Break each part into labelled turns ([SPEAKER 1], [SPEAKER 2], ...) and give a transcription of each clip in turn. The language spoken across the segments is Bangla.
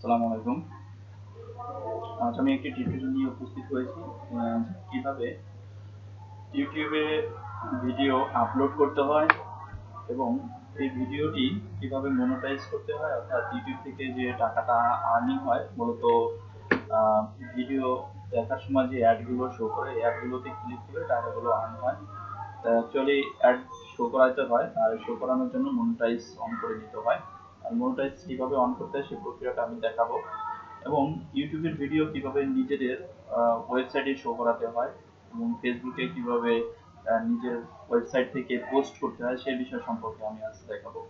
[SPEAKER 1] আসসালামু আলাইকুম। আজ আমি একটি টিউটোরিয়াল নিয়ে উপস্থিত হয়েছি কিভাবে ইউটিউবে ভিডিও আপলোড করতে হয় এবং এই ভিডিওটি কিভাবে মনিটাইজ করতে হয়, অর্থাৎ ইউটিউব থেকে যে টাকাটা আর্নিং হয় মূলত ভিডিও দেখার সময় যে অ্যাডগুলো শো করে এই অ্যাডগুলোতে ক্লিক করে টাকাগুলো আর্ন হয়। অ্যাকচুয়ালি অ্যাড শো করাইতে হয় আর শো করানোর জন্য মনিটাইজ অন করে দিতে হয়। আর মনিটাইজ কিভাবে অন করতে হয় সেই প্রক্রিয়াটা আমি দেখাবো এবং ইউটিউবের ভিডিও কিভাবে নিজেদের ওয়েবসাইটে শো করাতে হয় এবং ফেসবুকে কিভাবে নিজের ওয়েবসাইট থেকে পোস্ট করতে হয় সেই বিষয় সম্পর্কে আমি আজ দেখাবো।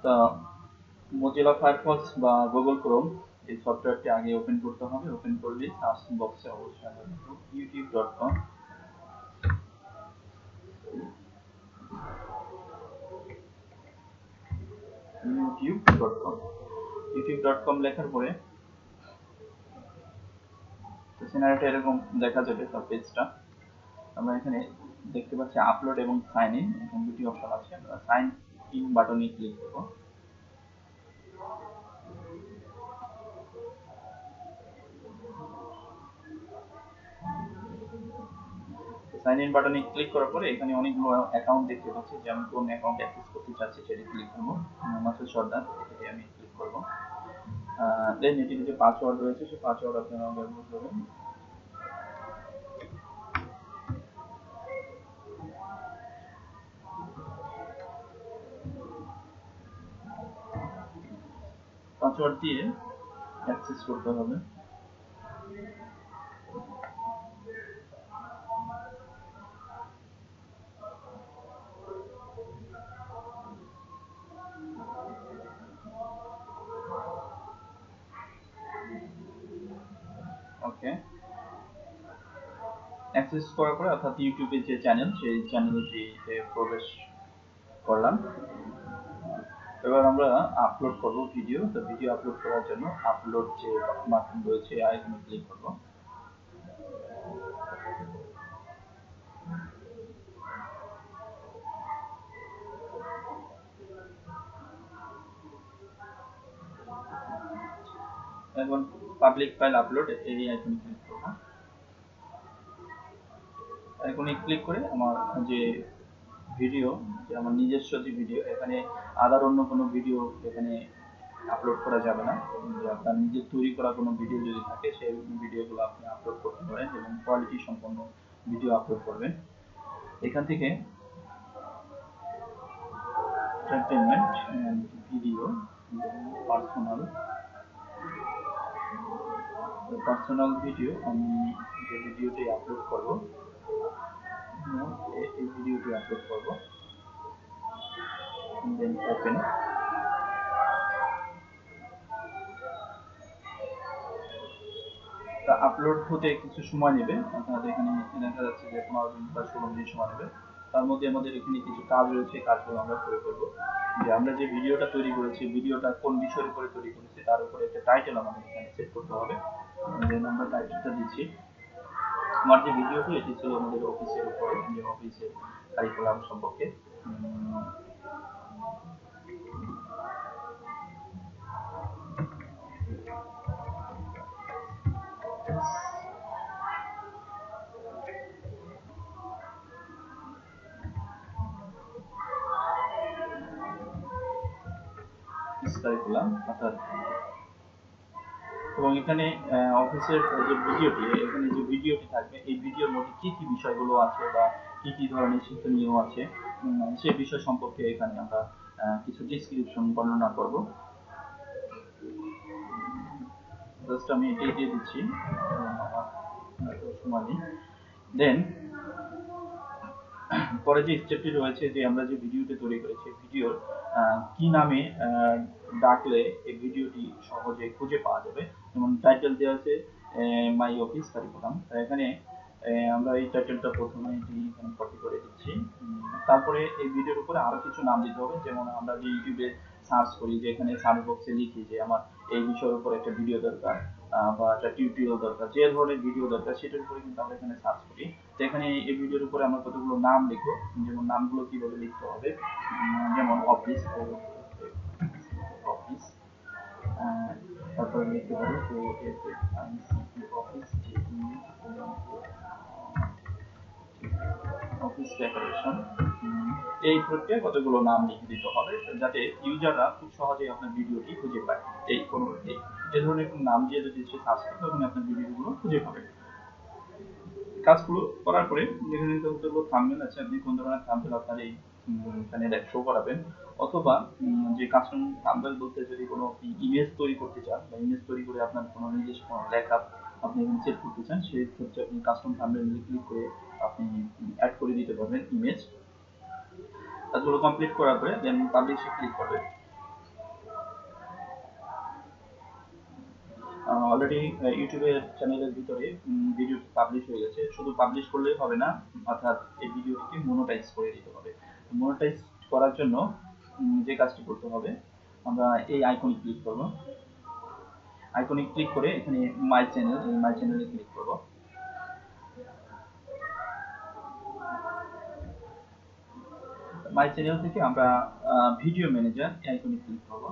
[SPEAKER 1] তা মোজিলা ফায়ারফক্স বা গুগল ক্রোম এই সফটওয়্যারটি আগে ওপেন করতে হবে। ওপেন করলে সার্চ বক্সে অবশ্যই আমরা লিখব youtube.com। youtube.com লেখার পরে সিনারিটা এরকম দেখা যাবে। তার পেজটা আমরা এখানে দেখতে পাচ্ছি আপলোড এবং সাইন ইন, এখানে দুটি অপশন আছে। আমরা সাইন ইন বাটনে ক্লিক করব। সাইন ইন বাটনে ক্লিক করার পরে এখানে অনেকগুলো অ্যাকাউন্ট দেখতে পাচ্ছি যে আমি কোন অ্যাকাউন্ট অ্যাক্সেস করতে চাচ্ছি সেটি ক্লিক করব। মাসুদ সর্দার, এটাতে আমি ক্লিক করব। দেন এটির যে পাসওয়ার্ড রয়েছে সেই পাসওয়ার্ড আপনারা ব্যবহার করবেন। পাসওয়ার্ড দিয়ে অ্যাক্সেস করতে হবে। ওকে, অ্যাক্সেস করার পরে অর্থাৎ ইউটিউবের যে চ্যানেল সেই চ্যানেলটিতে প্রবেশ করলাম। এবার আমরা আপলোড করব ভিডিও। তো ভিডিও আপলোড করার জন্য আপলোড যে বাটন রয়েছে আইকনে ক্লিক করব। এখন পাবলিক ফাইল আপলোড এই আইকনে ক্লিক করব। আইকনে ক্লিক করে আমার যে ভিডিও, যে আমার নিজস্ব যে ভিডিও, এখানে আদার অন্য কোনো ভিডিও এখানে আপলোড করা যাবে না। যে আপনার নিজের তৈরি করা কোনো ভিডিও যদি থাকে সেই ভিডিওগুলো আপনি আপলোড করতে পারেন এবং কোয়ালিটি সম্পন্ন ভিডিও আপলোড করবেন। এখান থেকে এন্টারটেইনমেন্ট ভিডিও, পার্সোনাল ভিডিও, আমি যে ভিডিওটি আপলোড করব এই ভিডিওটি আপলোড করব। দেন ওপেন। তা আপলোড হতে কিছু সময় নেবে, অর্থাৎ এখানে দেখা যাচ্ছে যে 15 মিনিট বা 16 মিনিট সময় নেবে। তার মধ্যে আমাদের এখানে কিছু কাজ রয়েছে, কাজগুলো আমরা করে ফেলবো। যে আমরা যে ভিডিওটা তৈরি করেছি, ভিডিওটা কোন বিষয়ের উপরে তৈরি করেছি তার উপরে একটা টাইটেল আমাদের এখানে সেট করতে হবে। দেন আমরা টাইটেলটা দিচ্ছি। আমার যে ভিডিওটি এটি ছিল আমাদের অফিসের উপরে, যে অফিসের কারিকুলাম সম্পর্কে। কারিকুলাম অর্থাৎ, এবং এখানে অফিসের যে ভিডিওটি, এখানে যে ভিডিওটি থাকবে এই ভিডিওর মধ্যে কি কি বিষয়গুলো আছে বা কি কি ধরনের শিক্ষণীয় আছে সেই বিষয় সম্পর্কে এখানে আমরা কিছু ডেসক্রিপশন বর্ণনা করব। জাস্ট আমি এটাই দিয়ে দিচ্ছি, সময় নেই। দেন পরে যে স্টেপটি রয়েছে, যে আমরা যে ভিডিওটি তৈরি করেছি ভিডিওর কি নামে ডাকলে এই ভিডিওটি সহজে খুঁজে পাওয়া যাবে। যেমন টাইটেল দেওয়া আছে মাই অফিস কারিকুলাম। এখানে আমরা এই টাইটেলটা প্রথমে এখানে কপি করে দিচ্ছি। তারপরে এই ভিডিওর উপরে আরো কিছু নাম দিতে হবে। যেমন আমরা যে ইউটিউবে সার্চ করি, যে এখানে সার্চ বক্সে লিখি যে আমার এই বিষয়ের উপর একটা ভিডিও দরকার বা একটা টিউটোরিয়াল দরকার, যে ধরনের ভিডিও দরকার সেটার উপরে কিন্তু আমরা এখানে সার্চ করি। তো এখানে এই ভিডিওর উপরে আমরা কতগুলো নাম লিখবো, যেমন নামগুলো কিভাবে লিখতে হবে, যেমন অফিস, তারপরে লিখতে পারি অফিস অফিস ডেকোরেশন। এই প্রক্রিয়ায় কতগুলো নাম লিখে দিতে হবে যাতে ইউজাররা খুব সহজেই আপনার ভিডিওটি খুঁজে পায়। এই ধরনের কোনো নাম দিয়ে যদি সে সার্চ করে তখন আপনার ভিডিওগুলো খুঁজে পাবে। কাজগুলো করার পরে দেখে নিতে হলো থাম্বনেল আছে, আপনি কোন ধরনের থাম্বনেল আপনার এই এখানে শো করাবেন, অথবা যে কাস্টম থাম্বনেল বলতে যদি কোনো ইমেজ তৈরি করতে চান বা ইমেজ তৈরি করে আপনার কোনো নিজস্ব কোনো লেখা আপনি এখানে সেট করতে চান, সেই ক্ষেত্রে আপনি কাস্টম থাম্বনেল ক্লিক করে আপনি অ্যাড করে দিতে পারবেন ইমেজ। কাজগুলো কমপ্লিট করার পরে দেন পাবলিশে ক্লিক করবেন। অলরেডি ইউটিউবের চ্যানেলের ভিতরে ভিডিও পাবলিশ হয়ে গেছে, শুধু পাবলিশ করলেই হবে না, অর্থাৎ এই ভিডিওটিকে মনোটাইজ করে দিতে হবে। মনোটাইজ করার জন্য যে কাজটি করতে হবে, আমরা এই আইকনে ক্লিক করব। আইকনে ক্লিক করে এখানে মাই চ্যানেল, এই মাই চ্যানেলে ক্লিক করব। মাই চ্যানেল থেকে আমরা ভিডিও ম্যানেজার এই আইকনে ক্লিক করব।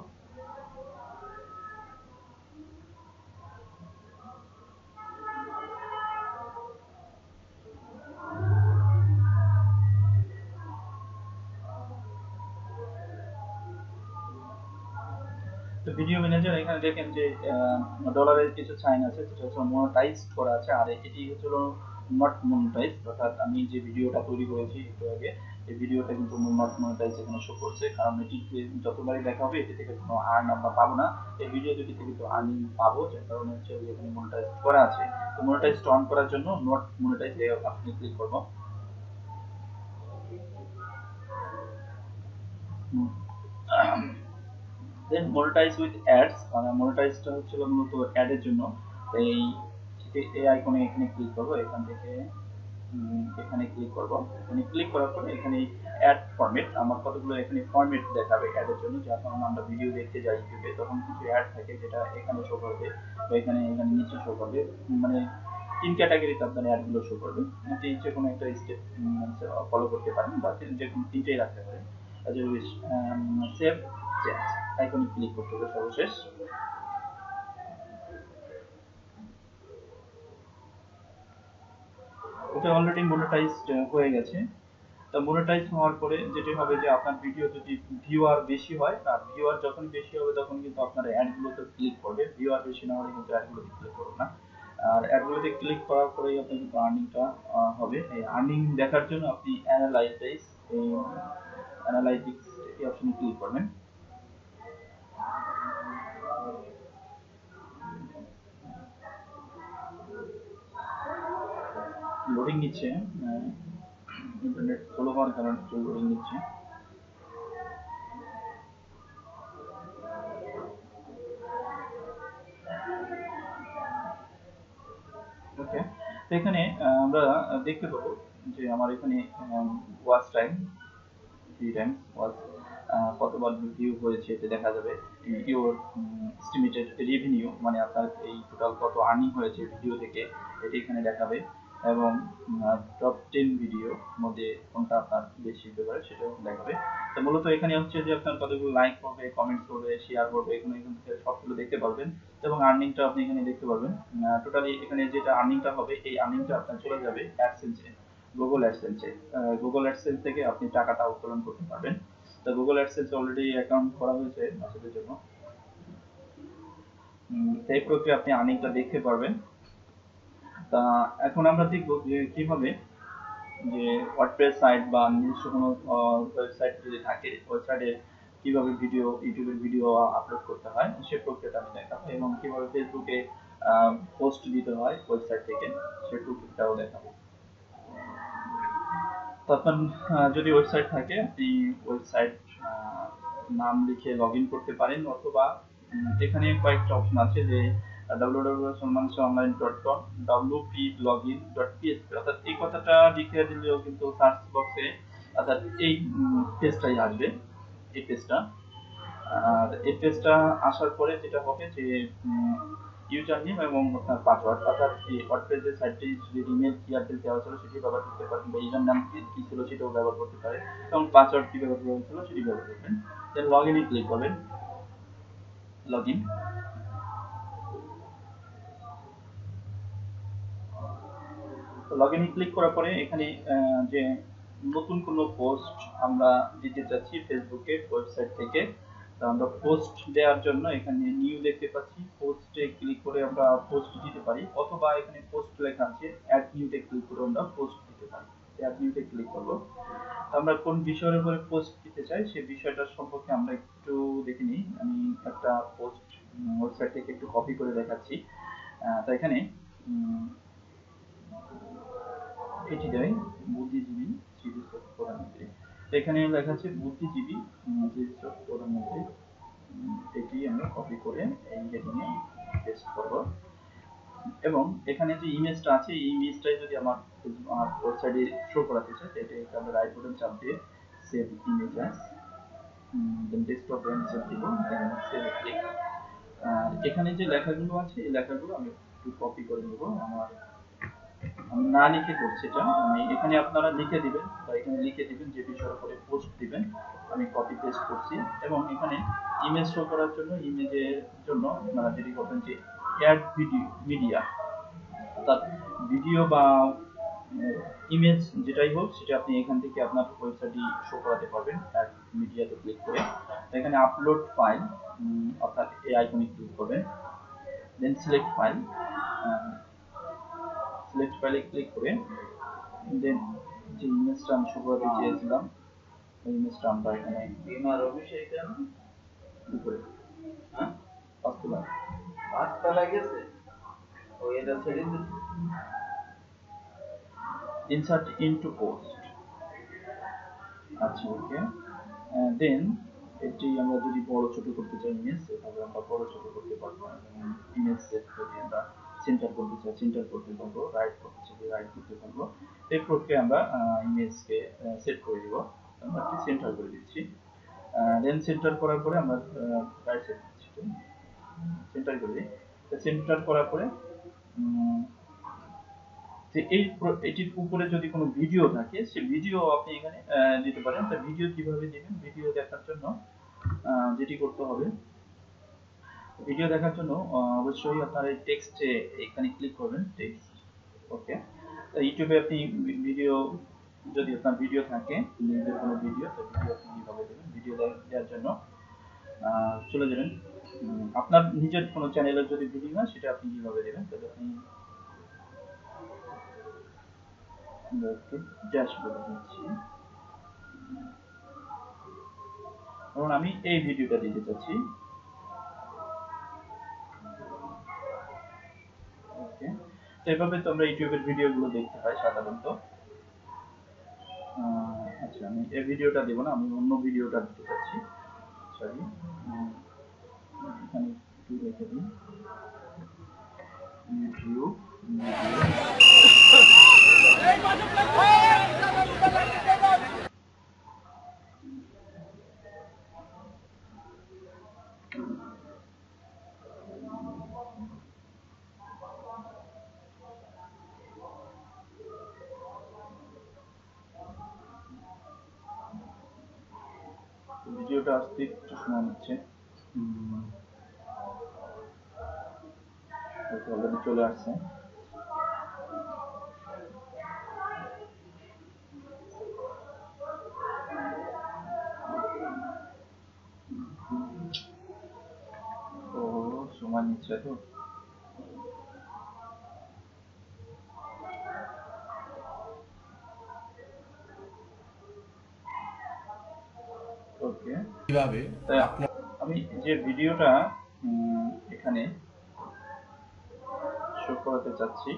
[SPEAKER 1] তো ভিডিও ম্যানেজার এখানে দেখেন যে ডলারের কিছু সাইন আছে, যেটা হচ্ছে মনিটাইজড করা আছে, আর এটি হচ্ছে নট মনিটাইজ, অর্থাৎ আমি যে ভিডিওটা তৈরি করেছি একটু আগে, এই ভিডিওটা কিন্তু নট মনিটাইজ এখানে শো করছে, কারণ এটি যতবারই দেখা হবে এটি থেকে কোনো আর্ন আমরা পাবো না। এই ভিডিও দুটি থেকে তো আর্নিং পাবো, যার কারণে হচ্ছে এখানে মনিটাইজ করা আছে। তো মনিটাইজ অন করার জন্য নট মনিটাইজ আপনি ক্লিক করব। দেন মনিটাইজ উইথ অ্যাডস, মনিটাইজটা হচ্ছে মূলত অ্যাডের জন্য। এই এই আইকনে এখানে ক্লিক করব, এখান থেকে এখানে ক্লিক করব। এখানে ক্লিক করার পরে এখানে অ্যাড ফরম্যাট, আমার কতগুলো এখানে ফরম্যাট দেখাবে অ্যাডের জন্য, যখন আমরা ভিডিও দেখতে যাই ইউটিউবে তখন কিছু অ্যাড থাকে যেটা এখানে শো করবে বা এখানে এখানে নিচে শো করবে, মানে 3 ক্যাটাগরিতে আপনার অ্যাডগুলো শো করবে। আপনি যে কোনো একটা স্টেপ ফলো করতে পারেন বা যে কোনো 3টেই রাখতে পারেন। সেভ চেঞ্জ আইকনে ক্লিক করতে হবে সর্বশেষ। ওটা অলরেডি মনিটাইজড হয়ে গেছে। তা মনিটাইজ হওয়ার পরে যেটি হবে যে আপনার ভিডিও যদি ভিউয়ার বেশি হয়, আর ভিউয়ার যখন বেশি হবে তখন কিন্তু আপনার অ্যাডগুলোতে ক্লিক করবে, ভিউয়ার বেশি না হলে কিন্তু অ্যাডগুলোতে ক্লিক করবে না। আর অ্যাডগুলোতে ক্লিক করার পরেই আপনার কিন্তু আর্নিংটা হবে। এই আর্নিং দেখার জন্য আপনি অ্যানালাইটিক্স এই অপশনে ক্লিক করবেন। লোডিং নিচ্ছে, ইন্টারনেট স্লো হওয়ার কারণে একটু লোডিং নিচ্ছে। ওকে, তো এখানে আমরা দেখতে পাবো যে আমার এখানে ওয়াচ টাইম 3 টাইমস ওয়াচ, কতবার ভিউ হয়েছে এটা দেখা যাবে। ইউর এস্টিমেটেড রেভিনিউ, মানে আপনার এই টোটাল কত আর্নিং হয়েছে ভিডিও থেকে, এটি এখানে দেখাবে। এবং টপ 10 ভিডিও মধ্যে কোনটা আপনার বেশি ফেভারিট সেটাও দেখাবে। তো মূলত এখানে হচ্ছে যে আপনার কতগুলো লাইক করবে, কমেন্ট করবে, শেয়ার করবে, এখানে থেকে সবগুলো দেখতে পারবেন। এবং আর্নিংটা আপনি এখানে দেখতে পারবেন। টোটালি এখানে যেটা আর্নিংটা হবে এই আর্নিংটা আপনার চলে যাবে অ্যাডসেন্সে, গুগল অ্যাডসেন্সে। গুগল অ্যাডসেন্স থেকে আপনি টাকাটা উত্তোলন করতে পারবেন। তো গুগল অ্যাডসেন্স অলরেডি অ্যাকাউন্ট করা হয়েছে মাসের জন্য। এই প্রক্রিয়া আপনি আর্নিংটা দেখতে পারবেন। তা এখন আমরা দেখব যে কিভাবে যে ওয়ার্ডপ্রেস সাইট বা নিজস্ব কোনো ওয়েবসাইট যদি থাকে ওয়েবসাইটে কিভাবে ইউটিউবের ভিডিও আপলোড করতে হয় সেই প্রক্রিয়াটা আমি দেখাবো, এবং কিভাবে ফেসবুকে পোস্ট দিতে হয় ওয়েবসাইট থেকে সেই প্রক্রিয়াটাও দেখাবো। তো আপনার যদি ওয়েবসাইট থাকে আপনি ওয়েবসাইট নাম লিখে লগ ইন করতে পারেন, অথবা এখানে কয়েকটা অপশন আছে যে www.salmanshaonline.com wplogin.php, অর্থাৎ এই কথাটা লিখে দিলেও কিন্তু সার্চ বক্সে অর্থাৎ এই পেজটাই আসবে, এই পেজটা। আর এই পেজটা আসার পরে যেটা হবে যে ইউজার নেম এবং আপনার পাসওয়ার্ড, অর্থাৎ এই ওয়ার্ডপ্রেসের সাইটটি যদি ইমেল কি অ্যাড্রেস দেওয়া ছিল সেটি ব্যবহার করতে পারেন, বা ইউজার নাম কি ছিল সেটাও ব্যবহার করতে পারেন, এবং পাসওয়ার্ড কি ব্যবহার করা হয়েছিল সেটি ব্যবহার করবেন। দেন লগ ইনে ক্লিক করবেন, লগ ইন। তো লগইনে ক্লিক করার পরে এখানে যে নতুন কোনো পোস্ট আমরা দিতে চাচ্ছি ফেসবুকে ওয়েবসাইট থেকে, তো আমরা পোস্ট দেওয়ার জন্য এখানে নিউ দেখতে পাচ্ছি, পোস্টে ক্লিক করে আমরা পোস্ট দিতে পারি, অথবা এখানে পোস্ট লেখা আছে অ্যাড নিউতে ক্লিক করে আমরা পোস্ট দিতে পারি। অ্যাড নিউতে ক্লিক করব, আমরা কোন বিষয়ের উপরে পোস্ট দিতে চাই সেই বিষয়টা সম্পর্কে আমরা একটু দেখে নিই। আমি একটা পোস্ট ওয়েবসাইট থেকে একটু কপি করে দেখাচ্ছি। তো এখানে এটি দেয় বুদ্ধিজীবী চিকিৎসক প্রধানমন্ত্রী, তো এখানে লেখা আছে বুদ্ধিজীবী চিকিৎসক প্রধানমন্ত্রী। এটি আমরা কপি করে এই হেডিংয়ে পেস্ট করব, এবং এখানে যে ইমেজটা আছে এই ইমেজটাই যদি আমার ওয়েবসাইটে শো করাতে চাই, এটাকে আমরা রাইট বাটন চাপ দিয়ে সেভ ইমেজ অ্যাজ, দেন ডেস্কটপ এ সেভ দিব, দেন সেভ ক্লিক। এখানে যে লেখাগুলো আছে এই লেখাগুলো আমি একটু কপি করে নেব। আমি না লিখে করছি এটা, আমি এখানে আপনারা লিখে দিবেন বা এখানে লিখে দিবেন যে বিষয়ের উপরে পোস্ট দিবেন। আমি কপি পেস্ট করছি, এবং এখানে ইমেজ শো করার জন্য ইমেজের জন্য আপনারা যেটি করবেন যে অ্যাড মিডিয়া, অর্থাৎ ভিডিও বা ইমেজ যেটাই হোক সেটা আপনি এখান থেকে আপনার ওয়েবসাইটে শো করাতে পারবেন অ্যাড মিডিয়াতে ক্লিক করে। এখানে আপলোড ফাইল, অর্থাৎ এই আইকনে ক্লিক করবেন, দেন সিলেক্ট ফাইল, সিলেক্ট ফাইলে ক্লিক করে দেন যে ইমেজটা আমি শো করাতে চেয়েছিলাম এই ইমেজটা আমরা এখানে বিমার অভিষেক কেন উপরে, হ্যাঁ পাঁচতলা গেছে ওই এটা ছেড়ে দিচ্ছে। ইনসার্ট ইনটু পোস্ট, আচ্ছা ওকে। দেন এটি আমরা যদি বড় ছোট করতে চাই ইমেজ, এভাবে আমরা বড় ছোট করতে পারবো, এবং ইমেজ সেট যদি আমরা সেন্টার করতে চাই সেন্টার করতে পারবো, রাইট করতে চাই রাইট করতে পারবো। এরপরে আমরা ইমেজকে সেট করে দিব, আমরা একটু সেন্টার করে দিচ্ছি। দেন সেন্টার করার পরে আমরা রাইট সেট দিচ্ছি, সেন্টার করে দিই। সেন্টার করার পরে যে এটির উপরে যদি কোনো ভিডিও থাকে সেই ভিডিও আপনি এখানে দিতে পারেন। তো ভিডিও কিভাবে দিবেন, ভিডিও দেখার জন্য যেটি করতে হবে, ভিডিও দেখার জন্য অবশ্যই আপনার এই টেক্সটে এখানে ক্লিক করবেন, টেক্সট, ওকে। ইউটিউবে আপনি ভিডিও, যদি আপনার ভিডিও থাকে নিজের কোনো ভিডিও, তো ভিডিও আপনি কিভাবে দেবেন, ভিডিও দেওয়ার জন্য চলে যাবেন আপনার নিজের কোনো চ্যানেলের যদি ভিডিও হয় সেটা আপনি কিভাবে দেবেন, তাহলে আপনি একটু ড্যাশবোর্ডে দিচ্ছি, কারণ আমি এই ভিডিওটা দিতে চাচ্ছি, ওকে। তো এভাবে তো আমরা ইউটিউবের ভিডিওগুলো দেখতে পাই সাধারণত। আচ্ছা আমি এই ভিডিওটা দেব না, আমি অন্য ভিডিওটা দিতে চাচ্ছি, সরি এখানে একটু রেখে দিই ইউটিউব ভিডিওটা আসতে একটু সময় নিচ্ছে, অলরেডি চলে আসছে। তো সময় নিচ্ছে, তো ওকে। কিভাবে আমি যে ভিডিওটা এখানে শো করাতে চাচ্ছি,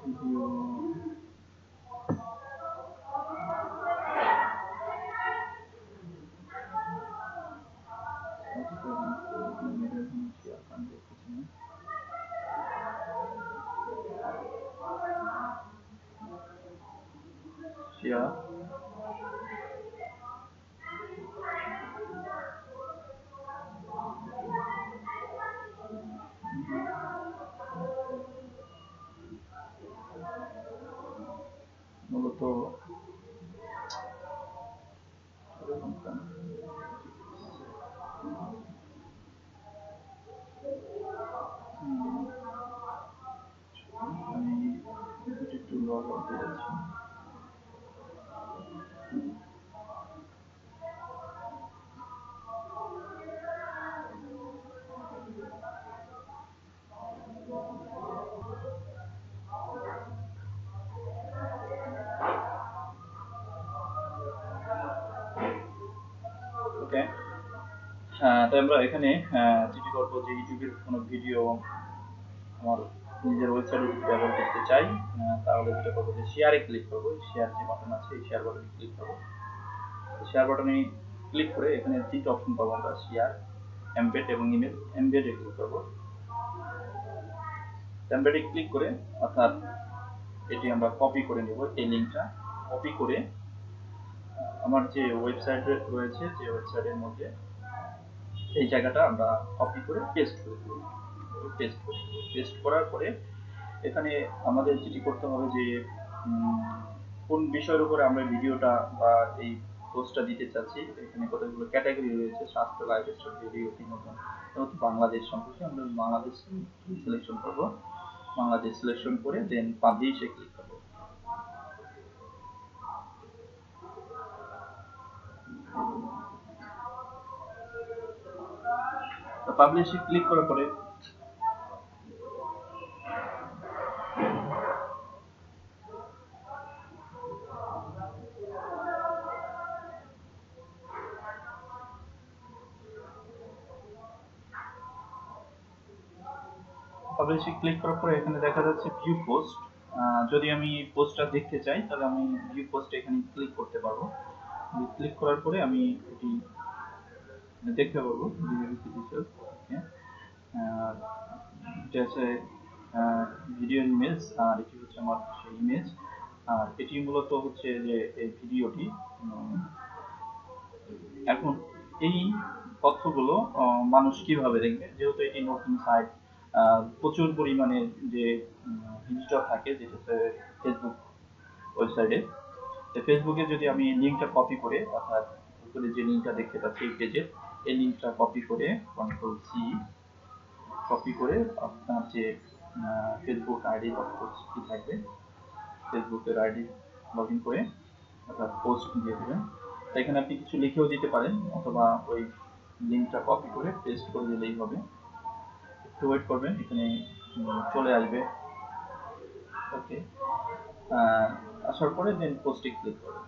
[SPEAKER 1] ভিডিও শেয়ার, মূলত আমি একটু লগ আউট দিয়ে যাচ্ছি। ওকে, তাই আমরা এখানে যেটি করবো যে ইউটিউবের কোনো ভিডিও আমার নিজের ওয়েবসাইটে যদি ব্যবহার করতে চাই, তাহলে যেটা করবো যে শেয়ারে ক্লিক করবো। শেয়ার যে বাটন আছে এই শেয়ার বাটনে ক্লিক করবো। শেয়ার বাটনে ক্লিক করে এখানে তিনটা অপশন পাবো আমরা, শেয়ার, এমবেড এবং ইমেল। এমবেডে ক্লিক করবো। এমবেডে ক্লিক করে অর্থাৎ এটি আমরা কপি করে নেব। এই লিঙ্কটা কপি করে আমার যে ওয়েবসাইট রয়েছে, যে ওয়েবসাইটের মধ্যে এই জায়গাটা আমরা কপি করে পেস্ট করে দেব। পেস্ট করার পরে এখানে আমাদের যেটি করতে হবে যে কোন বিষয়ের উপরে আমরা ভিডিওটা বা এই পোস্টটা দিতে চাচ্ছি। এখানে কতগুলো ক্যাটাগরি রয়েছে, স্বাস্থ্য, লাইফস্টাইল, ভিডিও, বিনোদন, বাংলাদেশ সম্পর্কে আমরা বাংলাদেশ সিলেকশন করব। বাংলাদেশ সিলেকশন করে দেন পাবলিশে ক্লিক করব। পাবলিশে ক্লিক করার পরে পাবলিশে ক্লিক করার পরে এখানে দেখা যাচ্ছে ভিউ পোস্ট। যদি আমি পোস্টটা দেখতে চাই তাহলে আমি ভিউ পোস্টে এখানে ক্লিক করতে পারবো। ক্লিক করার পরে আমি এটি দেখতে পারবো এটা হচ্ছে ভিডিও ইমেজ, আর এটি হচ্ছে আমার সেই ইমেজ। আর এটি মূলত হচ্ছে যে এই ভিডিওটি। এখন এই তথ্যগুলো মানুষ কিভাবে দেখবে, যেহেতু এটি নতুন সাইট, প্রচুর পরিমাণে যে ভিজিটর থাকে, যেটা হচ্ছে ফেসবুক ওয়েবসাইটে। ফেসবুকে যদি আমি লিঙ্কটা কপি করে, অর্থাৎ উপরে যে লিঙ্কটা দেখতে পাচ্ছি এই পেজের, এই লিঙ্কটা কপি করে কন্ট্রোল সি কপি করে আপনার যে ফেসবুক আইডি কি থাকবে, ফেসবুকের আইডি লগ ইন করে অর্থাৎ পোস্ট দিয়ে দেবেন। এখানে আপনি কিছু লিখেও দিতে পারেন, অথবা ওই লিঙ্কটা কপি করে পেস্ট করে দিলেই হবে। একটু ওয়েট করবেন, এখানে চলে আসবে। ওকে, আসার পরে দেন পোস্টে ক্লিক করবেন।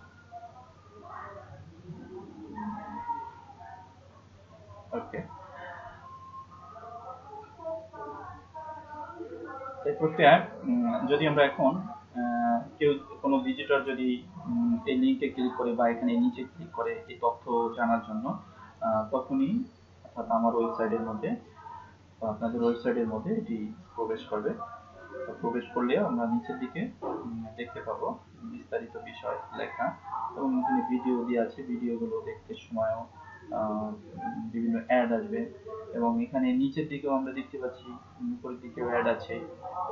[SPEAKER 1] ওকে, এই প্রক্রিয়া যদি আমরা এখন কেউ কোনো ভিজিটর যদি এই লিঙ্কে ক্লিক করে বা এখানে নিচে ক্লিক করে এই তথ্য জানার জন্য, তখনই অর্থাৎ আমার ওয়েবসাইটের মধ্যে বা আপনাদের ওয়েবসাইটের মধ্যে এটি প্রবেশ করবে। প্রবেশ করলে আমরা নিচের দিকে দেখতে পাবো বিস্তারিত বিষয় লেখা, এবং এখানে ভিডিও দিয়ে আছে। ভিডিওগুলো দেখতে সময়ও বিভিন্ন অ্যাড আসবে, এবং এখানে নিচের দিকেও আমরা দেখতে পাচ্ছি উপরের দিকেও অ্যাড আছে,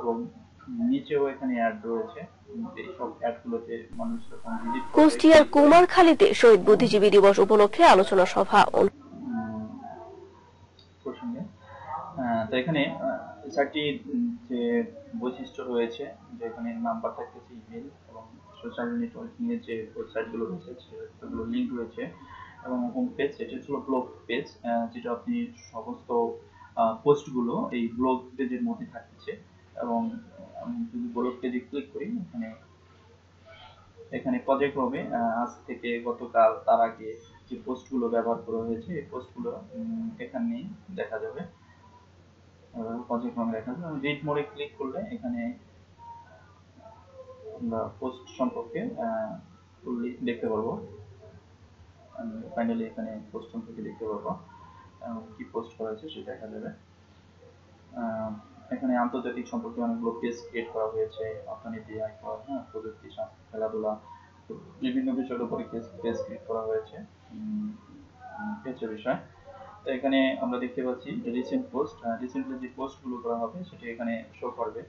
[SPEAKER 1] এবং নিচেও এখানে অ্যাড রয়েছে। এইসব অ্যাডগুলোতে মানুষ যখন ভিজিট করবে,
[SPEAKER 2] কুষ্টিয়ার কুমারখালীতে শহীদ বুদ্ধিজীবী দিবস উপলক্ষে আলোচনা সভা
[SPEAKER 1] প্রসঙ্গে তো এখানে চারটি যে বৈশিষ্ট্য রয়েছে, যে এখানে নাম্বার থাকতেছে, ইমেল এবং সোশ্যাল নেটওয়ার্কিং এর যে ওয়েবসাইটগুলো রয়েছে সেগুলো লিঙ্ক রয়েছে, এবং হোম পেজ, এটি হলো ব্লগ পেজ, যেটা আপনি সমস্ত পোস্টগুলো এই ব্লগ পেজের মধ্যে থাকছে। এবং আমি যদি ব্লগ পেজে ক্লিক করি, এখানে পর্যায়ক্রমে আজ থেকে গতকাল তার আগে যে পোস্টগুলো ব্যবহার করা হয়েছে এই পোস্টগুলো এখানে দেখা যাবে, পর্যায়ক্রমে দেখা যাবে। রিড মোডে ক্লিক করলে এখানে আমরা পোস্ট সম্পর্কে দেখতে পারবো। ফাইনালি এখানে পোস্ট সম্পর্কে দেখতে পারবো, কি পোস্ট করা হয়েছে সেটা দেখা যাবে। এখানে আন্তর্জাতিক সম্পর্কে অনেকগুলো পেজ ক্রিয়েট করা হয়েছে, অর্থনীতি, আয়কর, প্রযুক্তি, স্বাস্থ্য, খেলাধুলা, বিভিন্ন বিষয়ের উপরে পেজ ক্রিয়েট করা হয়েছে। পেজের বিষয় তো এখানে আমরা দেখতে পাচ্ছি রিসেন্ট পোস্ট, রিসেন্টলি যে পোস্টগুলো করা হবে সেটা এখানে শো করবে,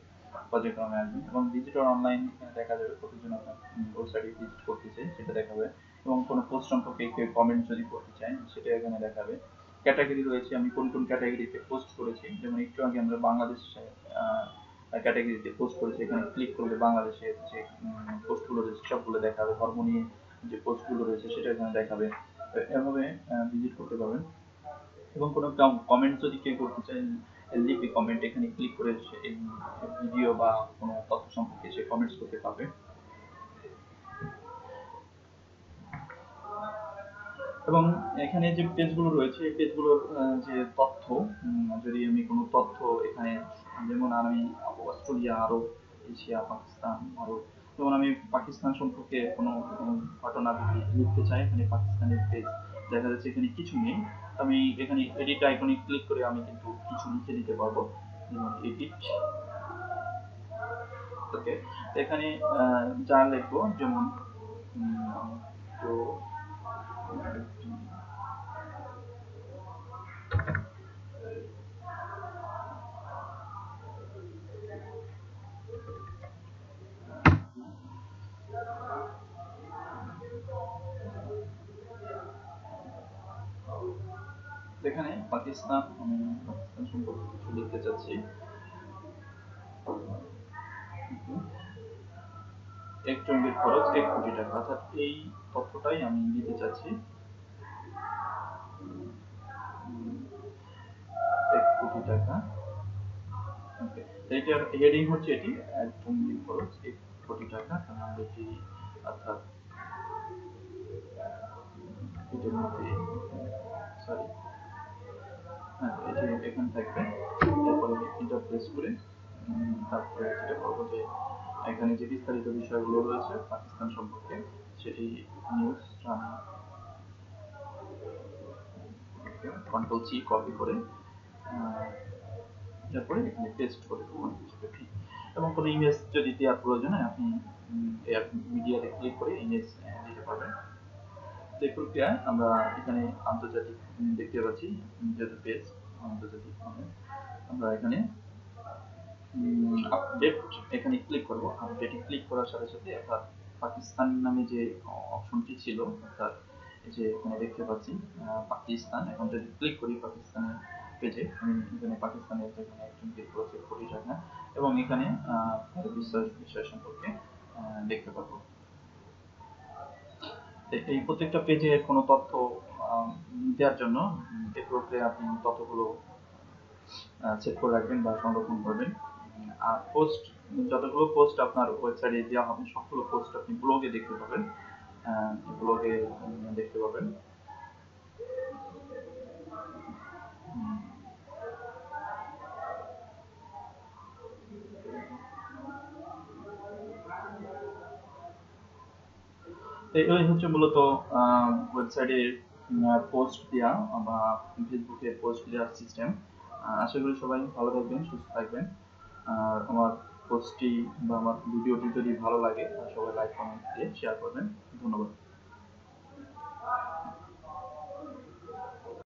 [SPEAKER 1] পর্যায়ক্রমে আসবে, এবং ভিজিটর অনলাইন এখানে দেখা যাবে কতজন আপনার ওয়েবসাইটে ভিজিট করতেছে সেটা দেখাবে। এবং কোনো পোস্ট সম্পর্কে কেউ কমেন্ট যদি করতে চান সেটা এখানে দেখাবে। ক্যাটাগরি রয়েছে, আমি কোন কোন ক্যাটাগরিতে পোস্ট করেছি, যেমন একটু আগে আমরা বাংলাদেশ ক্যাটাগরিতে পোস্ট করেছি, এখানে ক্লিক করলে বাংলাদেশের যে পোস্টগুলো রয়েছে সবগুলো দেখাবে, ধর্ম নিয়ে যে পোস্টগুলো রয়েছে সেটা এখানে দেখাবে। তো এভাবে ভিজিট করতে পারবেন। এবং কোনো কমেন্ট যদি কেউ করতে চায় লিপি কমেন্ট, এখানে ক্লিক করে এই ভিডিও বা কোনো তথ্য সম্পর্কে সে কমেন্টস করতে পারবে। এবং এখানে যে পেজগুলো রয়েছে এই পেজগুলোর যে তথ্য, যদি আমি কোনো তথ্য এখানে, যেমন আমি অস্ট্রেলিয়া, আরব, এশিয়া, পাকিস্তান, আরব, যেমন আমি পাকিস্তান সম্পর্কে কোনো ঘটনা যদি লিখতে চাই, এখানে পাকিস্তানের পেজ দেখা যাচ্ছে, এখানে কিছু নেই, আমি এখানে এডিট আইকনে ক্লিক করে আমি কিন্তু কিছু লিখে দিতে পারবো, যেমন এডিট। ওকে, এখানে যা লিখবো, যেমন তো এখানে পাকিস্তান, আমি পাকিস্তান সম্পর্কে কিছু লিখতে চাচ্ছি। এক জঙ্গির খরচ 1 কোটি টাকা, অর্থাৎ এই তথ্যটাই আমি দিতে চাচ্ছি। 1 কোটি টাকা। ওকে, এটার হেডিং হচ্ছে এটি, এক জঙ্গির খরচ 1 কোটি টাকা, এটি অর্থাৎ এটার মধ্যে, সরি, হ্যাঁ এটি এখানে থাকবে। তারপরে এটা প্রেস করে তারপরে যেটা করবো যে এখানে যে বিস্তারিত বিষয়গুলো রয়েছে পাকিস্তান সম্পর্কে সেটি নিউজ আমি কন্ট্রোল সি কপি করে তারপরে এখানে পেস্ট করে দেবো ঠিক। এবং কোনো ইমেজ যদি দেওয়ার প্রয়োজন হয় আপনি মিডিয়াতে ক্লিক করে ইমেজ দিতে পারবেন। এই প্রক্রিয়ায় আমরা এখানে আন্তর্জাতিক দেখতে পাচ্ছি, যেহেতু পেজ আন্তর্জাতিক, আমরা এখানে আপডেট এখানে ক্লিক করব। আপডেটে ক্লিক করার সাথে সাথে অর্থাৎ পাকিস্তান নামে যে অপশনটি ছিল, অর্থাৎ এই যে এখানে দেখতে পাচ্ছি পাকিস্তান, এখন যদি ক্লিক করি পাকিস্তানের পেজে, আমি এখানে পাকিস্তানের যেখানে একজন ক্লিক করেছে 1 কোটি টাকা, এবং এখানে বিষয় সম্পর্কে দেখতে পাবো। এই প্রত্যেকটা পেজে কোনো তথ্য দেওয়ার জন্য এই প্রক্রিয়ায় আপনি তথ্যগুলো সেভ করে রাখবেন বা সংরক্ষণ করবেন। আর পোস্ট, যতগুলো পোস্ট আপনার ওয়েবসাইটে দেওয়া হবে সবগুলো পোস্ট আপনি ব্লগে দেখতে পাবেন, ব্লগে দেখতে পাবেন। এই হচ্ছে মূলত ওয়েবসাইটে পোস্ট দেওয়া বা ফেসবুকে পোস্ট দেওয়ার সিস্টেম। আশা করি সবাই ভালো থাকবেন, সুস্থ থাকবেন। আর আমার পোস্টটি বা আমার ভিডিওটি যদি ভালো লাগে সবাই লাইক, কমেন্ট দিয়ে শেয়ার করবেন। ধন্যবাদ।